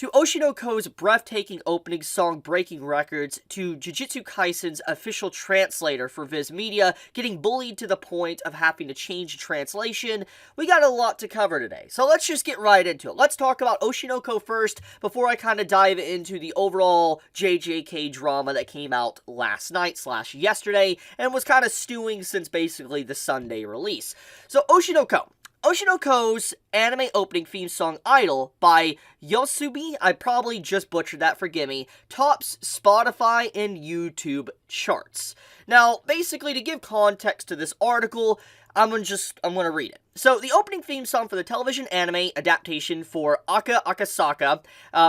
to Oshinoko's breathtaking opening song breaking records, to Jujutsu Kaisen's official translator for VIZ Media getting bullied to the point of having to change translation, we got a lot to cover today. So let's just get right into it. Let's talk about Oshinoko first before I kind of dive into the overall JJK drama that came out last night / yesterday and was kind of stewing since basically the Sunday release. So Oshinoko's anime opening theme song Idol by YOASOBI, I probably just butchered that, forgive me, tops Spotify and YouTube charts. Now, basically, to give context to this article, I'm gonna read it. So, the opening theme song for the television anime adaptation for Aka Akasaka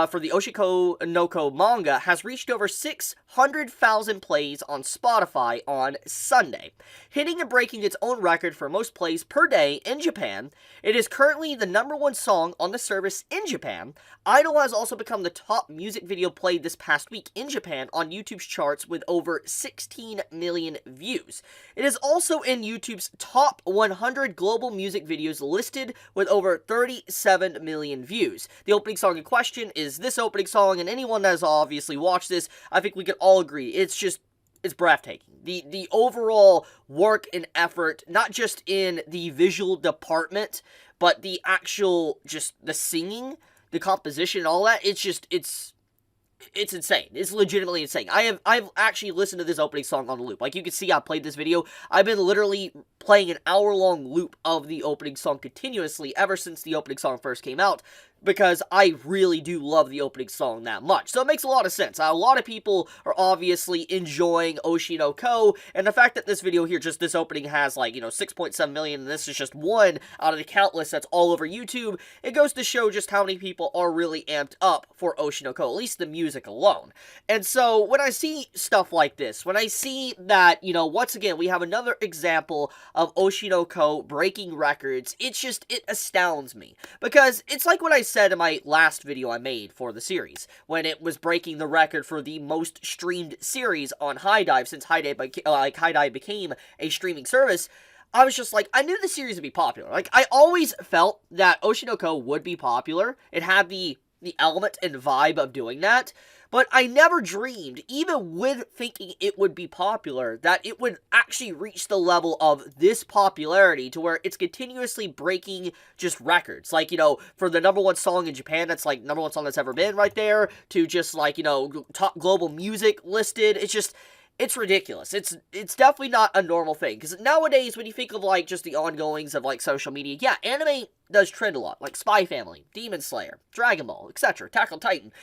for the Oshinoko manga has reached over 600,000 plays on Spotify on Sunday, hitting and breaking its own record for most plays per day in Japan. It is currently the #1 song on the service in Japan. Idol has also become the top music video played this past week in Japan on YouTube's charts with over 16 million views. It is also in YouTube's top 100 global music videos listed with over 37 million views. The opening song in question is this opening song, and anyone that has obviously watched this, I think we can all agree, it's breathtaking. The overall work and effort, not just in the visual department, but the actual, just the singing, the composition, and all that, it's insane. It's legitimately insane. I've actually listened to this opening song on loop. Like, you can see I played this video. I've been literally playing an hour-long loop of the opening song continuously ever since the opening song first came out, because I really do love the opening song that much. So it makes a lot of sense. A lot of people are obviously enjoying Oshinoko, and the fact that this video here, just this opening, has, like, 6.7 million, and this is just one out of the countless that's all over YouTube, it goes to show just how many people are really amped up for Oshinoko, at least the music alone. And so, when I see stuff like this, when I see that, once again, we have another example of Oshinoko breaking records, it astounds me. Because it's like what I said in my last video I made for the series, when it was breaking the record for the most streamed series on HiDive, since HiDive became a streaming service. I was just like, I knew the series would be popular. Like, I always felt that Oshinoko would be popular. It had the element and vibe of doing that. But I never dreamed, even with thinking it would be popular, that it would actually reach the level of this popularity to where it's continuously breaking just records. Like, for the #1 song in Japan, that's like #1 song that's ever been right there, to just like, top global music listed. It's ridiculous. It's definitely not a normal thing. Because nowadays, when you think of, like, just the ongoings of, like, social media, yeah, anime does trend a lot. Like Spy Family, Demon Slayer, Dragon Ball, etc., Attack on Titan.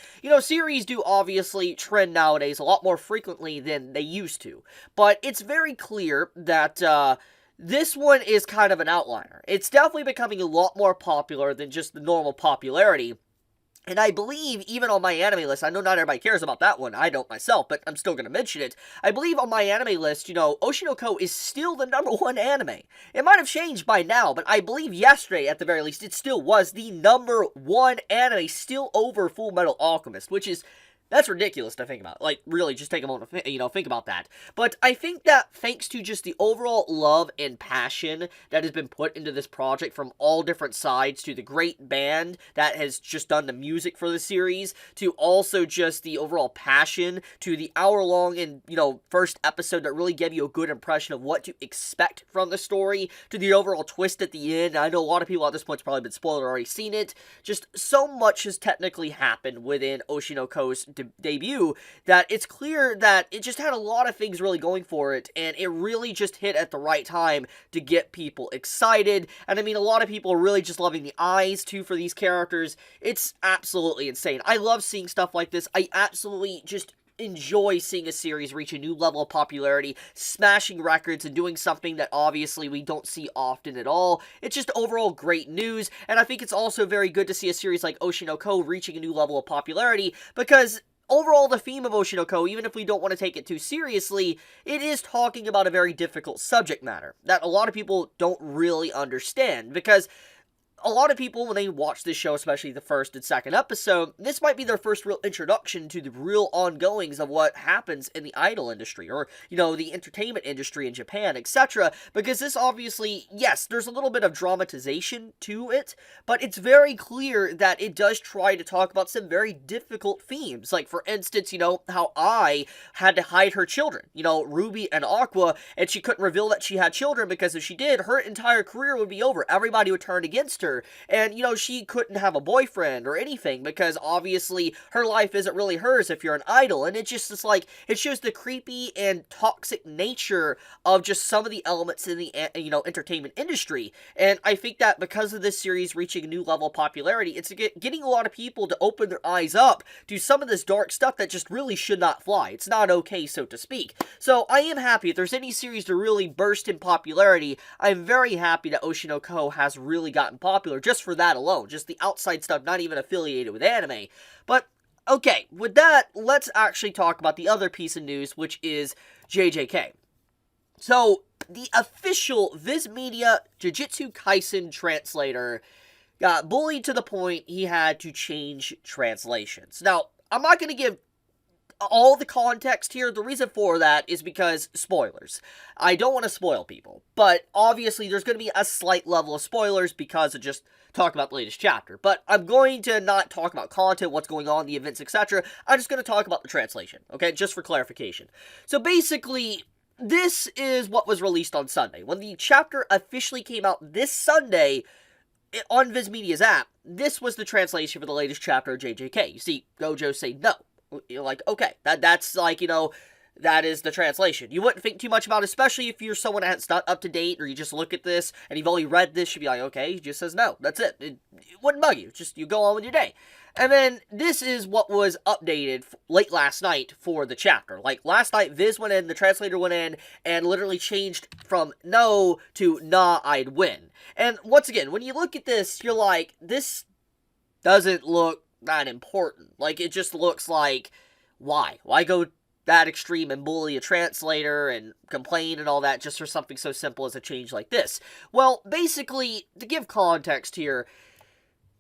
Series do obviously trend nowadays a lot more frequently than they used to. But it's very clear that, this one is kind of an outlier. It's definitely becoming a lot more popular than just the normal popularity. And I believe, even on my anime list, I know not everybody cares about that one, I don't myself, but I'm still going to mention it. I believe on my anime list, Oshinoko is still the #1 anime. It might have changed by now, but I believe yesterday, at the very least, it still was the #1 anime, still over Full Metal Alchemist, that's ridiculous to think about. Like, really, just take a moment to, think about that. But I think that thanks to just the overall love and passion that has been put into this project from all different sides, to the great band that has just done the music for the series, to also just the overall passion, to the hour-long and, first episode that really gave you a good impression of what to expect from the story, to the overall twist at the end. I know a lot of people at this point have probably been spoiled or already seen it. Just so much has technically happened within Oshinoko's debut that it's clear that it just had a lot of things really going for it, and it really just hit at the right time to get people excited. And I mean, a lot of people are really just loving the eyes too for these characters. It's absolutely insane. I love seeing stuff like this. I absolutely just enjoy seeing a series reach a new level of popularity, smashing records, and doing something that obviously we don't see often at all. It's just overall great news, and I think it's also very good to see a series like Oshinoko reaching a new level of popularity, because overall, the theme of Oshinoko, even if we don't want to take it too seriously, it is talking about a very difficult subject matter that a lot of people don't really understand, because a lot of people, when they watch this show, especially the first and second episode, this might be their first real introduction to the real ongoings of what happens in the idol industry, or, you know, the entertainment industry in Japan, etc. Because this obviously, yes, there's a little bit of dramatization to it, but it's very clear that it does try to talk about some very difficult themes. Like, for instance, you know, how Ai had to hide her children, you know, Ruby and Aqua, and she couldn't reveal that she had children because if she did, her entire career would be over. Everybody would turn against her, and, you know, she couldn't have a boyfriend or anything because obviously her life isn't really hers if you're an idol. And it's like, it shows the creepy and toxic nature of just some of the elements in the, you know, entertainment industry. And I think that because of this series reaching a new level of popularity, it's getting a lot of people to open their eyes up to some of this dark stuff that just really should not fly. It's not okay, so to speak. So I am happy. If there's any series to really burst in popularity, I'm very happy that Oshinoko has really gotten popular just for that alone. Just the outside stuff, not even affiliated with anime. But, okay, with that, let's actually talk about the other piece of news, which is JJK. So, the official VIZ Media Jujutsu Kaisen translator got bullied to the point he had to change translations. Now, I'm not going to give all the context here. The reason for that is because spoilers. I don't want to spoil people, but obviously there's going to be a slight level of spoilers because of just talking about the latest chapter. But I'm going to not talk about content, what's going on, the events, etc. I'm just going to talk about the translation, okay, just for clarification. So basically, this is what was released on Sunday. When the chapter officially came out this Sunday on VIZ Media's app, this was the translation for the latest chapter of JJK. You see Gojo say no. You're like, okay, that's like, you know, that is the translation. You wouldn't think too much about it, especially if you're someone that's not up to date, or you just look at this and you've only read this, you'd be like, okay, he just says no, that's it. It wouldn't bug you, just you go on with your day. And then this is what was updated late last night for the chapter. Like, last night, Viz went in, the translator went in, and literally changed from no to nah, I'd win. And once again, when you look at this, you're like, this doesn't look that important. Like, it just looks like, why? Why go that extreme and bully a translator and complain and all that just for something so simple as a change like this? Well, basically, to give context here,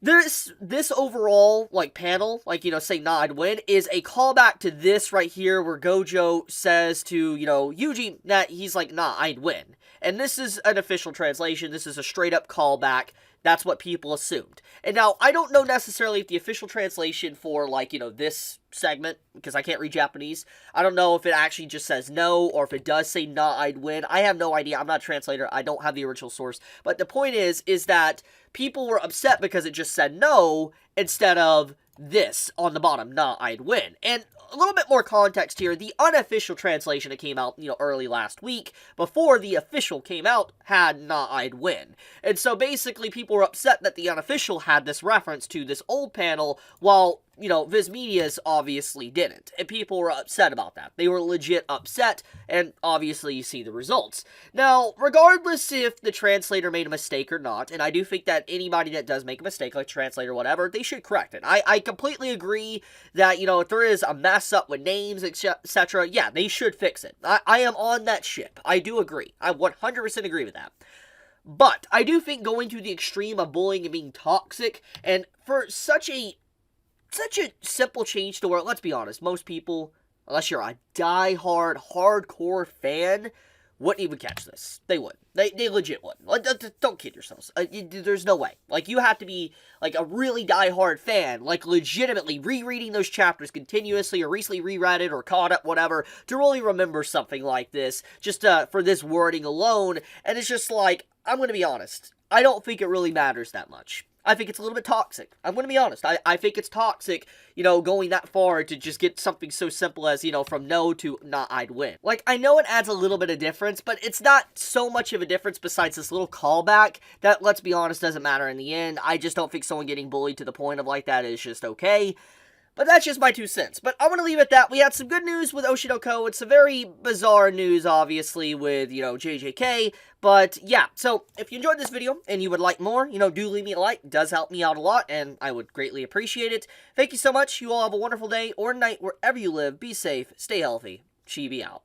this overall, like, panel, like, you know, say, nah, I'd win, is a callback to this right here, where Gojo says to, you know, Yuji, that he's like, nah, I'd win. And this is an official translation, this is a straight-up callback. That's what people assumed. And now, I don't know necessarily if the official translation for, like, you know, this segment, because I can't read Japanese, I don't know if it actually just says no, or if it does say nah, I'd win. I have no idea. I'm not a translator. I don't have the original source. But the point is that people were upset because it just said no, instead of this on the bottom, nah, I'd win. And a little bit more context here, the unofficial translation that came out, you know, early last week, before the official came out, had nah, I'd win. And so basically people were upset that the unofficial had this reference to this old panel, while, you know, VIZ Media's obviously didn't. And people were upset about that. They were legit upset, and obviously you see the results. Now, regardless if the translator made a mistake or not, and I do think that anybody that does make a mistake, like translator or whatever, they should correct it. I completely agree that, you know, if there is a mess up with names, etc., yeah, they should fix it. I am on that ship. I do agree. I 100% agree with that. But I do think going to the extreme of bullying and being toxic, and for such a simple change to where, let's be honest, most people, unless you're a die-hard, hardcore fan, wouldn't even catch this. They wouldn't. They legit wouldn't. Like, don't kid yourselves. There's no way. Like, you have to be, like, a really die-hard fan, like, legitimately rereading those chapters continuously, or recently reread it, or caught up, whatever, to really remember something like this, just for this wording alone. And it's just like, I'm gonna be honest, I don't think it really matters that much. I think it's a little bit toxic. I'm going to be honest. I think it's toxic, you know, going that far to just get something so simple as, you know, from no to nah, I'd win. Like, I know it adds a little bit of difference, but it's not so much of a difference besides this little callback that, let's be honest, doesn't matter in the end. I just don't think someone getting bullied to the point of like that is just okay. But that's just my 2 cents. But I'm going to leave it at that. We had some good news with Oshinoko. It's some very bizarre news, obviously, with, you know, JJK. But, yeah. So, if you enjoyed this video and you would like more, you know, do leave me a like. It does help me out a lot, and I would greatly appreciate it. Thank you so much. You all have a wonderful day or night wherever you live. Be safe. Stay healthy. Chibi out.